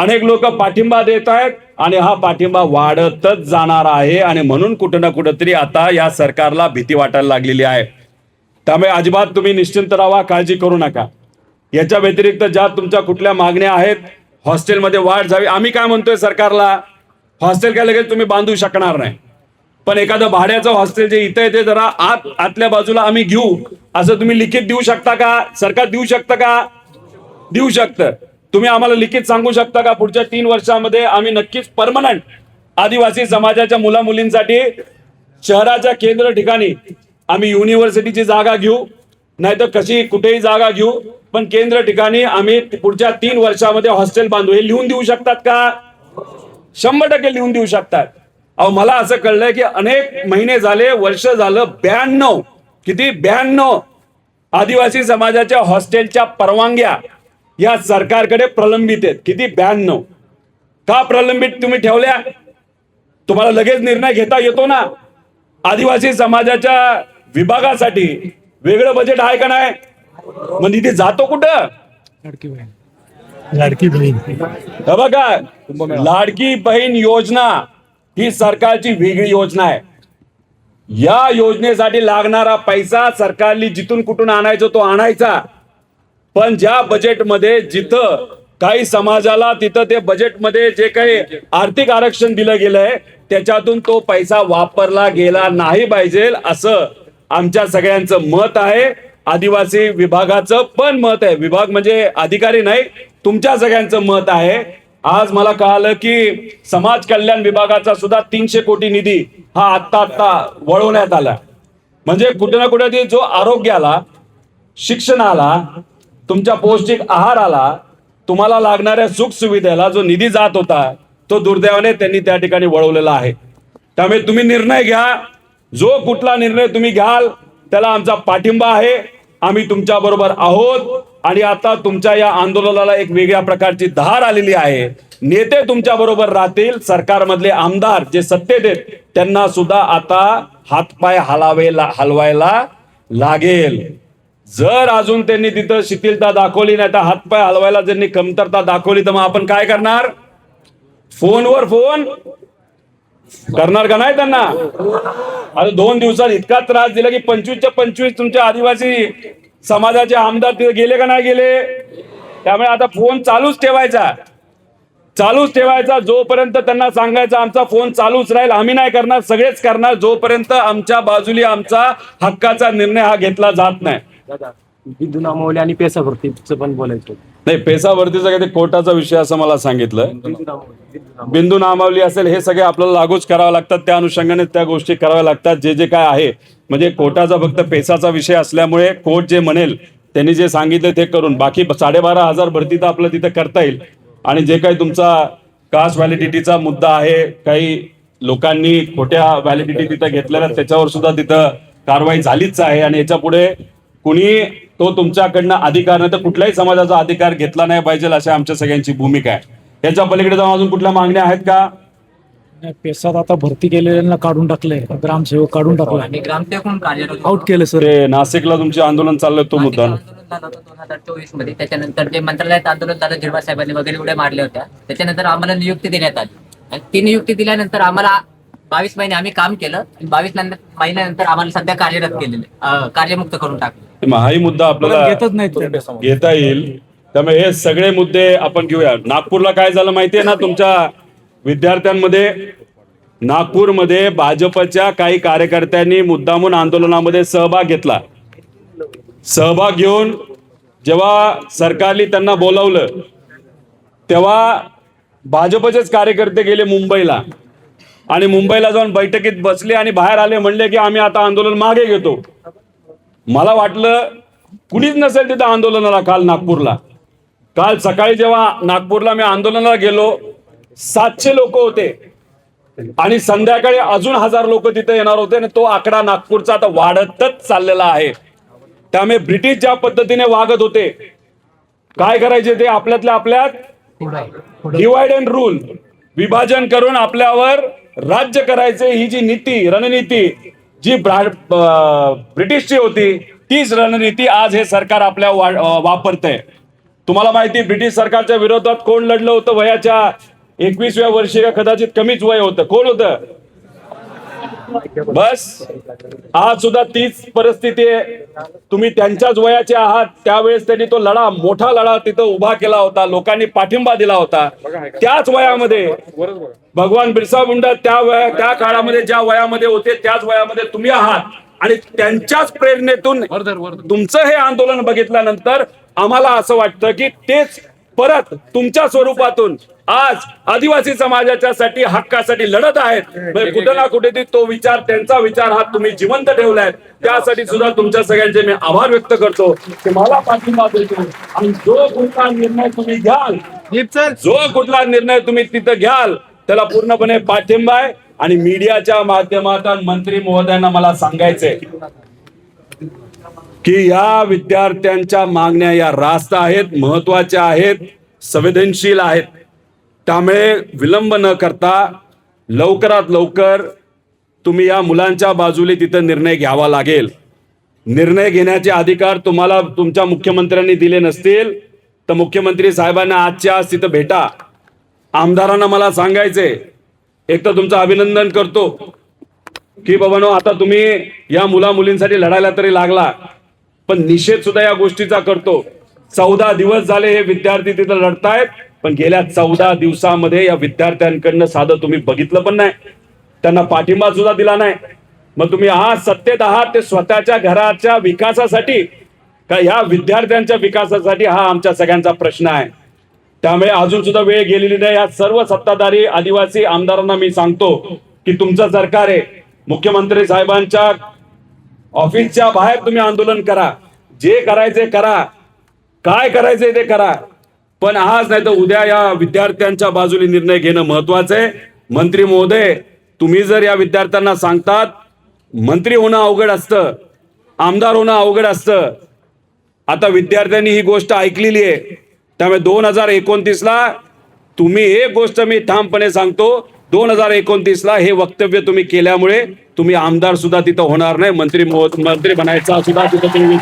अनेक लोक पाठिंबा देत आहेत आणि हा पाठिंबा वाढतच जाणार आहे आणि म्हणून कुठं ना कुठंतरी आता या सरकारला भीती वाटायला लागलेली आहे. त्यामुळे अजिबात तुम्ही निश्चिंत राहा, काळजी करू नका. याच्या व्यतिरिक्त ज्या तुमच्या कुठल्या मागण्या आहेत, हॉस्टेलमध्ये वाढ झावी. आम्ही काय म्हणतोय सरकारला, हॉस्टेल काय लगेच तुम्ही बांधू शकणार नाही, पण एखादं भाड्याचं हॉस्टेल जे इथं आहे ते जरा आतल्या बाजूला आम्ही घेऊ असं तुम्ही लिखित देऊ शकता का? सरकार देऊ शकतं का? देऊ शकतं. तुम्ही आम्हाला लिखित सांगू शकता का पुढच्या 3 वर्षामध्ये आम्ही नक्कीच परमनंट आदिवासी समाजाच्या मुला मुलींसाठी शहराच्या केंद्र ठिकाणी आम्ही युनिव्हर्सिटीची जागा घेऊ, नाहीतर कशी कुठेही जागा घेऊ, पण केंद्र ठिकाणी आम्ही पुढच्या 3 वर्षामध्ये हॉस्टेल बांधू. हे लिहून देऊ शकतात का? 100% लिहून देऊ शकतात. अहो, मला असं कळलंय की अनेक महिने झाले, वर्ष झालं, 92 किती 92 आदिवासी समाजाच्या हॉस्टेलच्या परवानग्या या सरकारकडे प्रलंबित आहेत. किती 92 का प्रलंबित तुम्ही ठेवल्या? तुम्हाला लगेच निर्णय घेता येतो ना. आदिवासी समाजाच्या विभागासाठी वेगळं बजेट आहे का नाही? मग निधी जातो कुठं? लाडकी बहीण बघा, लाडकी बहीण योजना ही सरकारची वेगळी योजना आहे. या योजनेसाठी लागणारा पैसा सरकारने जिथून कुठून आणायचा तो आणायचा, पण ज्या बजेटमध्ये जिथं काही समाजाला तिथं ते बजेटमध्ये जे काही आर्थिक आरक्षण दिलं गेलंय त्याच्यातून तो पैसा वापरला गेला नाही पाहिजे असं आमच्या सगळ्यांचं मत आहे. आदिवासी विभागाचं पण मत आहे. विभाग म्हणजे अधिकारी नाही, तुमच्या सगळ्यांचं मत आहे. आज मला कळालं की समाज कल्याण विभागाचा सुद्धा 300 कोटी निधी हा आत्ता वळवण्यात आला. म्हणजे कुठे ना कुठे जो आरोग्याला, शिक्षणाला, तुमच्या पौष्टिक आहाराला, तुम्हाला लागणाऱ्या सुख सुविधेला जो निधी जात होता तो दुर्दैवाने त्यांनी त्या ठिकाणी वळवलेला आहे. त्यामुळे तुम्ही निर्णय घ्या. जो कुठला निर्णय तुम्ही घ्याल त्याला आमचा पाठिंबा आहे. आम्ही तुमच्या बरोबर आहोत आणि आता तुमच्या या आंदोलनाला एक वेगळ्या प्रकारची धार आलेली आहे. नेते तुमच्या बरोबर राहतील. सरकारमधले आमदार जे सत्तेत आहेत त्यांना सुद्धा आता हातपाय हलवायला लागेल. जर अजून त्यांनी तिथं शिथिलता दाखवली नाही तर हातपाय हलवायला ज्यांनी कमतरता दाखवली तर मग आपण काय करणार? फोनवर फोन करणार का नाही त्यांना? आता 2 दिवसात इतका त्रास दिला की 25च्या 25 तुमच्या आदिवासी समाजाचे आमदार तिथे गेले का नाही गेले? त्यामुळे आता फोन चालूच ठेवायचा जोपर्यंत त्यांना सांगायचं आमचा फोन चालूच राहील. आम्ही नाही करणार, सगळेच करणार जोपर्यंत आमच्या बाजूली आमचा हक्काचा निर्णय हा घेतला जात नाही. बिंदू नामावली आणि पेसा भरतीचं पण बोलायचं नाही. पेसा भरतीचा काही कोर्टाचा विषय असं मला सांगितलं. बिंदू नामावली असेल हे सगळे आपल्याला लागूच करावं लागतात. त्या अनुषंगाने त्या गोष्टी कराव्या लागतात. जे काय आहे म्हणजे कोर्टाचा फक्त पेसाचा विषय असल्यामुळे कोर्ट जे म्हणेल त्यांनी जे सांगितलं ते करून, बाकी 12,500 भरती तर आपलं तिथं करता येईल. आणि जे काही तुमचा कास्ट व्हॅलिडिटीचा मुद्दा आहे, काही लोकांनी खोट्या व्हॅलिडिटी तिथं घेतलेल्या त्याच्यावर सुद्धा तिथं कारवाई झालीच आहे. आणि याच्या पुढे कुणी तो तुमच्याकडनं अधिकार नाही तर कुठल्याही समाजाचा अधिकार घेतला नाही पाहिजे अशी आमच्या सगळ्यांची भूमिका आहे. याच्या पलीकडे जाऊन अजून कुठल्या मागण्या आहेत का? पेसात आता भरती केलेल्यांना काढून टाकले, ग्रामसेवक काढून टाकला आणि ग्रामसेवक आउट केलं सर. ते नाशिकला तुमचे आंदोलन चाललंय तो मुद्दा आंदोलन झालं होतं 2024 मध्ये. त्याच्यानंतर जे मंत्रालयात आंदोलन झालं, झिरवा साहेबांनी वगैरे उड्या मारल्या होत्या. त्याच्यानंतर आम्हाला नियुक्ती देण्यात आली आणि ती नियुक्ती दिल्यानंतर आम्हाला 22 महिने आम्ही काम केलं. 22 महिन्यानंतर आम्हाला सध्या कार्यरत केलेले, कार्यमुक्त करून टाकले. हाही मुद्दा आपल्याला घेतच नाहीत घेता येईल. त्यामुळे हे सगळे मुद्दे आपण घेऊया. नागपूरला काय झालं माहितीये ना तुमच्या विद्यार्थ्यांमध्ये? नागपूरमध्ये भाजपच्या काही कार्यकर्त्यांनी मुद्दामून आंदोलनामध्ये सहभाग घेतला. सहभाग घेऊन जेव्हा सरकारने त्यांना बोलावलं तेव्हा भाजपचेच कार्यकर्ते गेले मुंबईला आणि मुंबईला जाऊन बैठकीत बसले आणि बाहेर आले, म्हणले की आम्ही आता आंदोलन मागे घेतो. मला वाटलं कुणीच नसेल तिथं आंदोलनाला काल नागपूरला. काल सकाळी जेव्हा नागपूरला मी आंदोलनाला गेलो 700 लोक होते आणि संध्याकाळी अजून 1000 लोक तिथे येणार होते आणि तो आकडा नागपूरचा आता वाढतच चाललेला आहे. त्यामुळे ब्रिटिश ज्या पद्धतीने वागत होते, काय करायचे ते आपल्यातल्या आपल्यात डिवाइड अँड रूल, विभाजन करून आपल्यावर राज्य करायचे, ही जी नीती रणनीती जी ब्रिटिशची होती तीच रणनीती आज हे सरकार आपल्या वापरतंय. तुम्हाला माहिती ब्रिटिश सरकारच्या विरोधात कोण लढलं होतं वयाच्या 21व्या वर्षी का कदाचित कमीच वय होतं, कोण होतं? बस आज सुद्धा तीच परिस्थिती आहे. तुम्ही त्यांच्याच वयाचे आहात. त्यावेळेस त्यांनी तो लढा, मोठा लढा तिथं उभा केला होता, लोकांनी पाठिंबा दिला होता. त्याच वयामध्ये भगवान बिरसा मुंडा त्या काळामध्ये ज्या वयामध्ये होते त्याच वयामध्ये तुम्ही आहात. आणि त्यांच्याच प्रेरणेतून तुमचं हे आंदोलन बघितल्यानंतर आम्हाला असं वाटतं की तेच परत तुमच्या स्वरूपातून आज आदिवासी समाजाच्या साठी हक्कासाठी लढत आहेत. म्हणजे कुठे ना कुठे तो विचार, त्यांचा विचार हा तुम्ही जिवंत ठेवलाय. त्यासाठी सुद्धा तुमच्या सगळ्यांचे मी आभार व्यक्त करतो की मला पाठिंबा देतो. आणि जो कुठला निर्णय तुम्ही घ्याल, तिथं घ्याल त्याला पूर्णपणे पाठिंबा आहे. आणि मीडियाच्या माध्यमातून मंत्री महोदयांना मला सांगायचंय की या विद्यार्थ्यांच्या मागण्या या रास्त आहेत, महत्वाच्या आहेत, संवेदनशील आहेत. त्यामुळे विलंब न करता लवकरात लवकर तुम्ही या मुलांच्या बाजूने तिथं निर्णय घ्यावा लागेल. निर्णय घेण्याचे अधिकार तुम्हाला तुमच्या मुख्यमंत्र्यांनी दिले नसतील तर मुख्यमंत्री साहेबांना आजच्या आज तिथं भेटा. आमदारांना मला सांगायचंय, एक तर तुमचं अभिनंदन करतो की बाबांनो आता तुम्ही या मुला मुलींसाठी लढायला तरी लागला, पण निषेध सुद्धा या गोष्टीचा करतो. 14 दिवस झाले हे विद्यार्थी तिथं लढतायत, पण गेल्या 14 दिवसामध्ये या विद्यार्थ्यांकडनं साधं तुम्ही बघितलं पण नाही, त्यांना पाठिंबा सुद्धा दिला नाही. मग तुम्ही आज सत्तेत आहात ते स्वतःच्या घराच्या विकासासाठी का या विद्यार्थ्यांच्या विकासासाठी? हा आमच्या सगळ्यांचा प्रश्न आहे. त्यामुळे अजून सुद्धा वेळ गेलेली नाही. या सर्व सत्ताधारी आदिवासी आमदारांना मी सांगतो की तुमचं सरकार आहे, मुख्यमंत्री साहेबांच्या ऑफिसच्या बाहेर तुम्ही आंदोलन करा, जे करायचे करा, काय करायचंय ते करा, पण आज नाही तर उद्या या विद्यार्थ्यांच्या बाजूने निर्णय घेणं महत्वाचं आहे. मंत्री महोदय, तुम्ही जर या विद्यार्थ्यांना सांगतात, मंत्री होणं अवघड असतं, आमदार होणं अवघड असतं. आता विद्यार्थ्यांनी ही गोष्ट ऐकलेली आहे. त्यामुळे 2029ला तुम्ही एक गोष्ट मी ठामपणे सांगतो, 2029ला हे वक्तव्य तुम्ही केल्यामुळे तुम्ही आमदार सुद्धा तिथं होणार नाही, मंत्री बनायचा सुद्धा तिथं तुम्ही